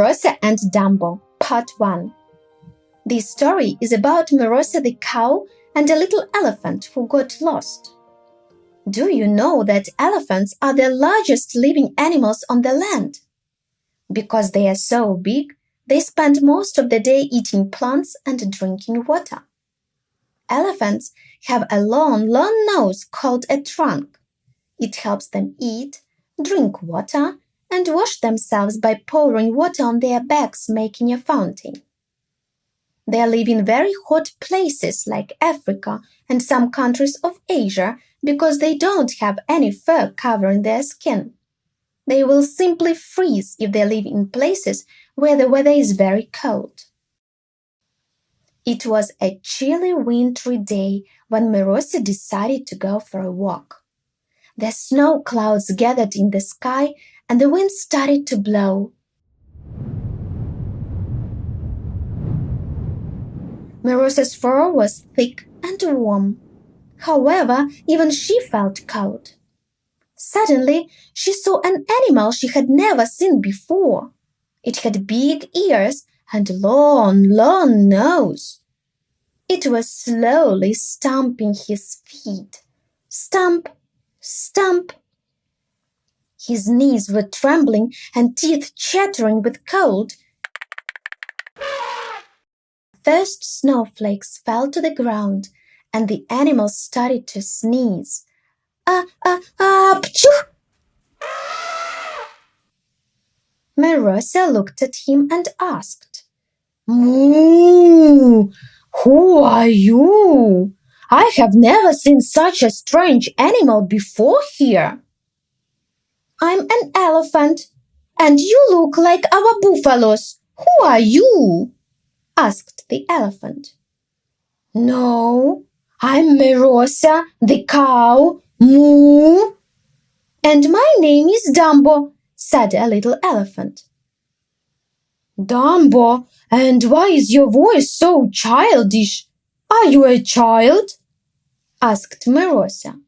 Myrosia and Dambo, Part 1. This story is about Myrosia the cow and a little elephant who got lost. Do you know that elephants are the largest living animals on the land? Because they are so big, they spend most of the day eating plants and drinking water. Elephants have a long nose called a trunk. It helps them eat, drink water, and wash themselves by pouring water on their backs, making a fountain. They live in very hot places like Africa and some countries of Asia because they don't have any fur covering their skin. They will simply freeze if they live in places where the weather is very cold. It was a chilly wintry day when Myrosia decided to go for a walk. The snow clouds gathered in the sky and the wind started to blow. Myrosia's fur was thick and warm. However, even she felt cold. Suddenly, she saw an animal she had never seen before. It had big ears and a long nose. It was slowly stamping his feet. Stamp, stamp. His knees were trembling and teeth chattering with cold. First snowflakes fell to the ground and the animal started to sneeze. Pchoo! Myrosia looked at him and asked, "Moo! Who are you? I have never seen such a strange animal before here." "I'm an elephant, and you look like our buffaloes. Who are you?" asked the elephant. "No, I'm Myrosia, the cow. Moo!" "And my name is Dambo," said a little elephant. "Dambo, and why is your voice so childish? Are you a child?" asked Myrosia.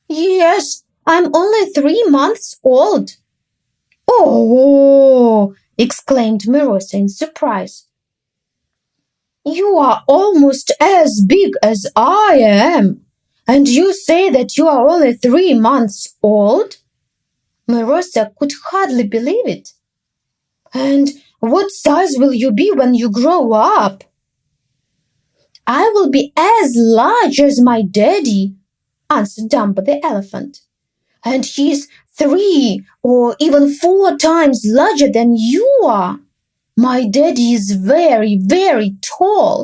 "Yes, I'm only 3 months old." "Oh!" exclaimed Myrosia in surprise. "You are almost as big as I am, and you say that you are only 3 months old?" Myrosia could hardly believe it. "And what size will you be when you grow up?" "I will be as large as my daddy," answered Dambo the elephant. "And he's 3 or even 4 times larger than you are. My daddy is very tall.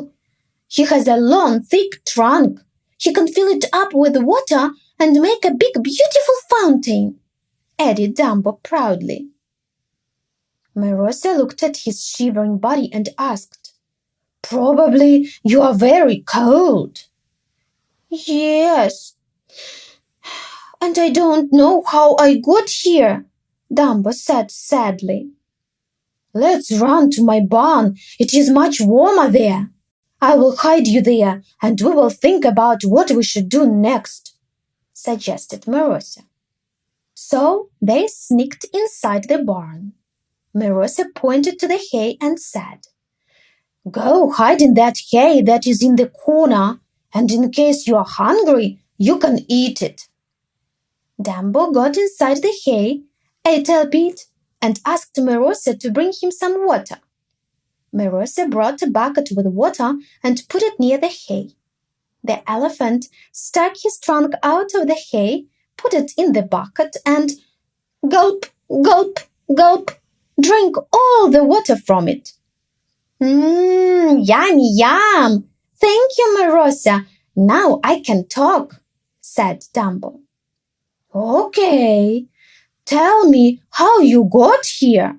He has a long, thick trunk. He can fill it up with water and make a big, beautiful fountain," added Dambo proudly. Myrosia looked at his shivering body and asked, "Probably you are very cold." "Yes, and I don't know how I got here," Dambo said sadly. "Let's run to my barn. It is much warmer there. I will hide you there, and we will think about what we should do next," suggested Myrosia. So they sneaked inside the barn. Myrosia pointed to the hay and said, "Go hide in that hay that is in the corner, and in case you are hungry, you can eat it." Dambo got inside the hay, ate a bit, and asked Myrosia to bring him some water. Myrosia brought a bucket with water and put it near the hay. The elephant stuck his trunk out of the hay, put it in the bucket, and gulp, gulp, gulp, drank all the water from it. Yummy, yum! Thank you, Myrosia. Now I can talk," said Dambo. "Okay, tell me how you got here,"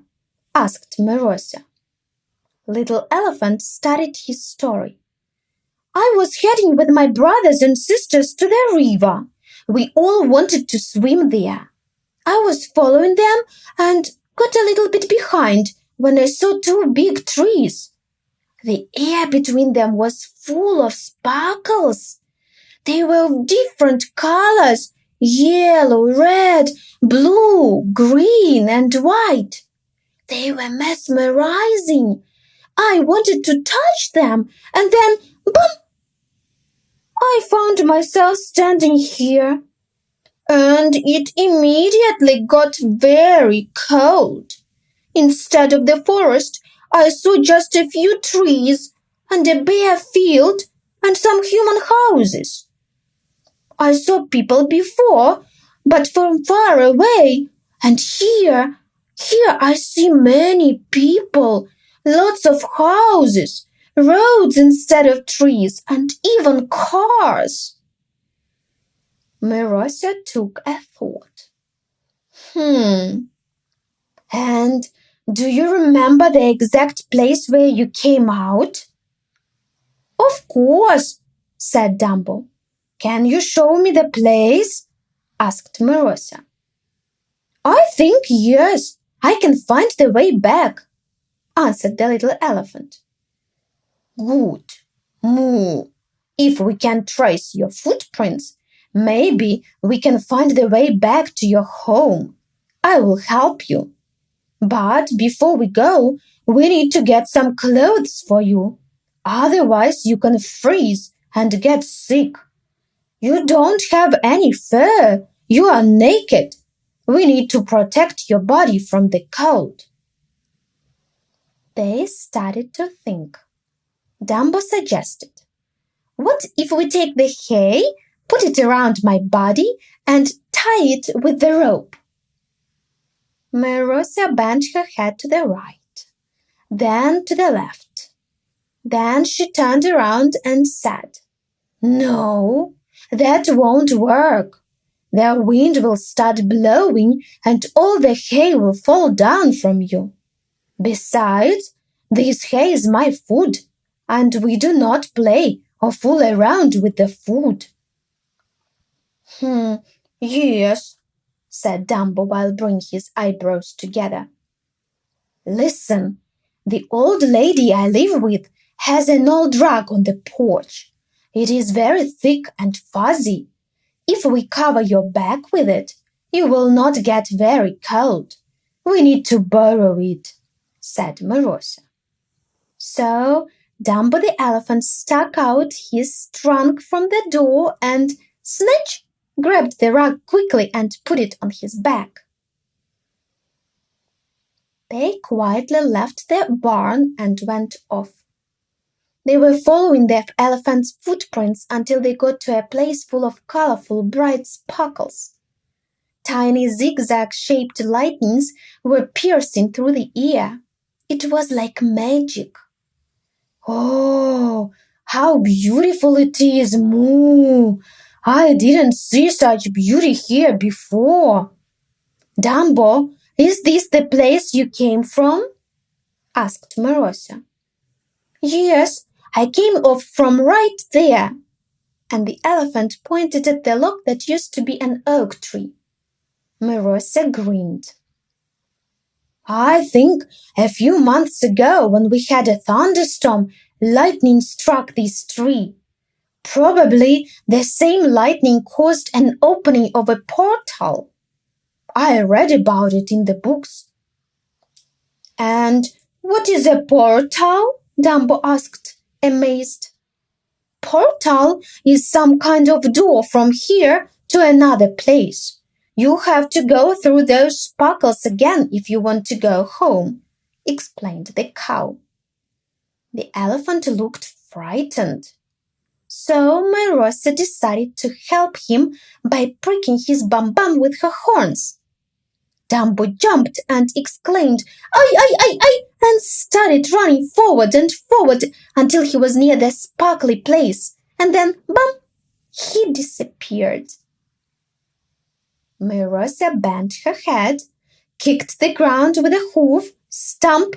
asked Myrosia. Little Elephant started his story. "I was heading with my brothers and sisters to the river. We all wanted to swim there. I was following them and got a little bit behind when I saw 2 big trees. The air between them was full of sparkles. They were of different colors: yellow, red, blue, green, and white. They were mesmerizing. I wanted to touch them, and then, boom! I found myself standing here, and it immediately got very cold. Instead of the forest, I saw just a few trees and a bare field and some human houses. I saw people before, but from far away, and here I see many people, lots of houses, roads instead of trees, and even cars. Myrosia took a thought. And do you remember the exact place where you came out? Of course, said Dambo. Can you show me the place? Asked Myrosia. I think yes, I can find the way back, answered the little elephant. Good. Moo. If we can trace your footprints, maybe we can find the way back to your home. I will help you. But before we go, we need to get some clothes for you. Otherwise, you can freeze and get sick. You don't have any fur. You are naked. We need to protect your body from the cold. They started to think. Dambo suggested, what if we take the hay, put it around my body, and tie it with the rope? Myrosia bent her head to the right, then to the left. Then she turned around and said, No, that won't work. The wind will start blowing and all the hay will fall down from you. Besides, this hay is my food, and we do not play or fool around with the food. Yes, said Dambo while bringing his eyebrows together. Listen, the old lady I live with has an old rug on the porch. It is very thick and fuzzy. If we cover your back with it, you will not get very cold. We need to borrow it, said Myrosia. So Dambo the elephant stuck out his trunk from the door and, snatch, grabbed the rug quickly and put it on his back. They quietly left the barn and went off. They were following the elephant's footprints until they got to a place full of colorful, bright sparkles. Tiny zigzag-shaped lightnings were piercing through the air. It was like magic. Oh, how beautiful it is, Moo! I didn't see such beauty here before. Dambo, is this the place you came from? Asked Myrosia. Yes, I came off from right there. And the elephant pointed at the log that used to be an oak tree. Myrosia grinned. I think a few months ago when we had a thunderstorm, lightning struck this tree. Probably the same lightning caused an opening of a portal. I read about it in the books. And what is a portal? Dambo asked, amazed. Portal is some kind of door from here to another place. You have to go through those sparkles again if you want to go home, explained the cow. The elephant looked frightened. So Myrosia decided to help him by pricking his bum-bum with her horns. Dambo jumped and exclaimed, "Ay, ay, ay, ay!" and started running forward and forward until he was near the sparkly place, and then, bum, he disappeared. Myrosia bent her head, kicked the ground with a hoof, stump,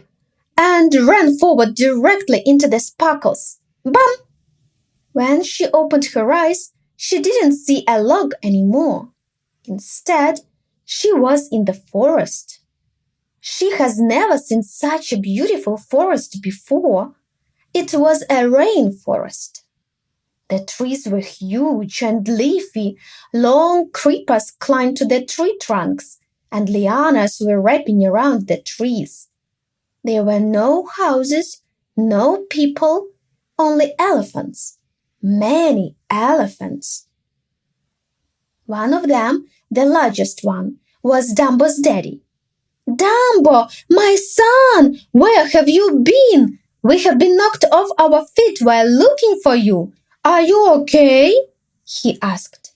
and ran forward directly into the sparkles. Bum! When she opened her eyes, she didn't see a log anymore. Instead, she was in the forest. She has never seen such a beautiful forest before. It was a rainforest. The trees were huge and leafy. Long creepers climbed to the tree trunks, and lianas were wrapping around the trees. There were no houses, no people, only elephants. Many elephants. One of them, the largest one, was Dambo's daddy. Dambo, my son, where have you been? We have been knocked off our feet while looking for you. Are you okay? He asked.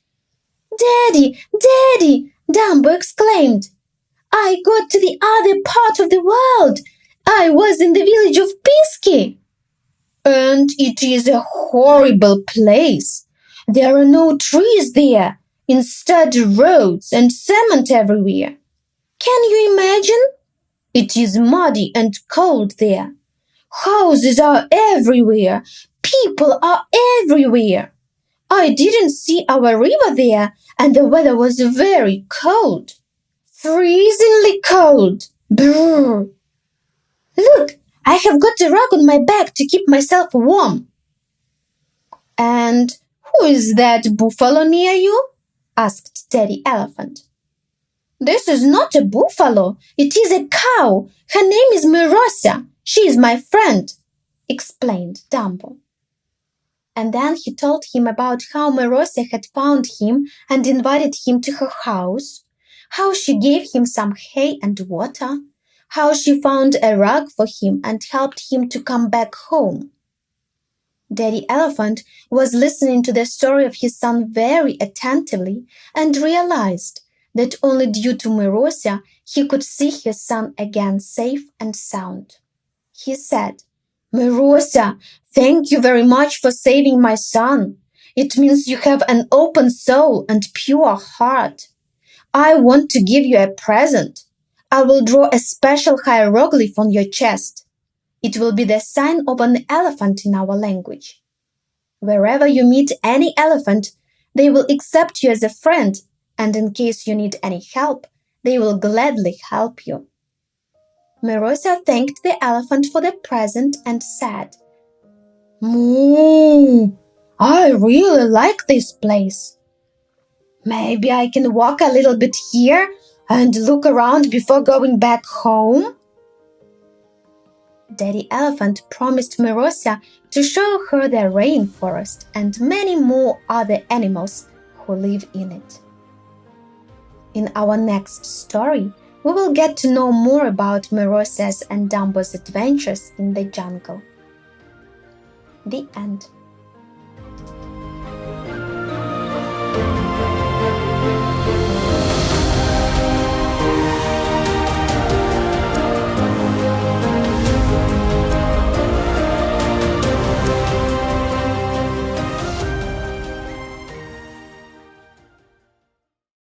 Daddy, Daddy, Dambo exclaimed. I got to the other part of the world. I was in the village of Piski. And it is a horrible place. There are no trees there, instead roads and cement everywhere. Can you imagine? It is muddy and cold there. Houses are everywhere. People are everywhere. I didn't see our river there, and the weather was very cold. Freezingly cold. Brrr. Look, I have got a rug on my back to keep myself warm. And who is that buffalo near you? Asked Daddy Elephant. This is not a buffalo. It is a cow. Her name is Myrosia. She is my friend, explained Dambo. And then he told him about how Myrosia had found him and invited him to her house, how she gave him some hay and water, how she found a rug for him and helped him to come back home. Daddy Elephant was listening to the story of his son very attentively and realized that only due to Myrosia he could see his son again safe and sound. He said, Myrosia, thank you very much for saving my son. It means you have an open soul and pure heart. I want to give you a present. I will draw a special hieroglyph on your chest. It will be the sign of an elephant in our language. Wherever you meet any elephant, they will accept you as a friend, and in case you need any help, they will gladly help you. Myrosia thanked the elephant for the present and said, Moo, I really like this place. Maybe I can walk a little bit here and look around before going back home? Daddy Elephant promised Myrosia to show her the rainforest and many more other animals who live in it. In our next story, we will get to know more about Myrosia's and Dambo's adventures in the jungle. The end.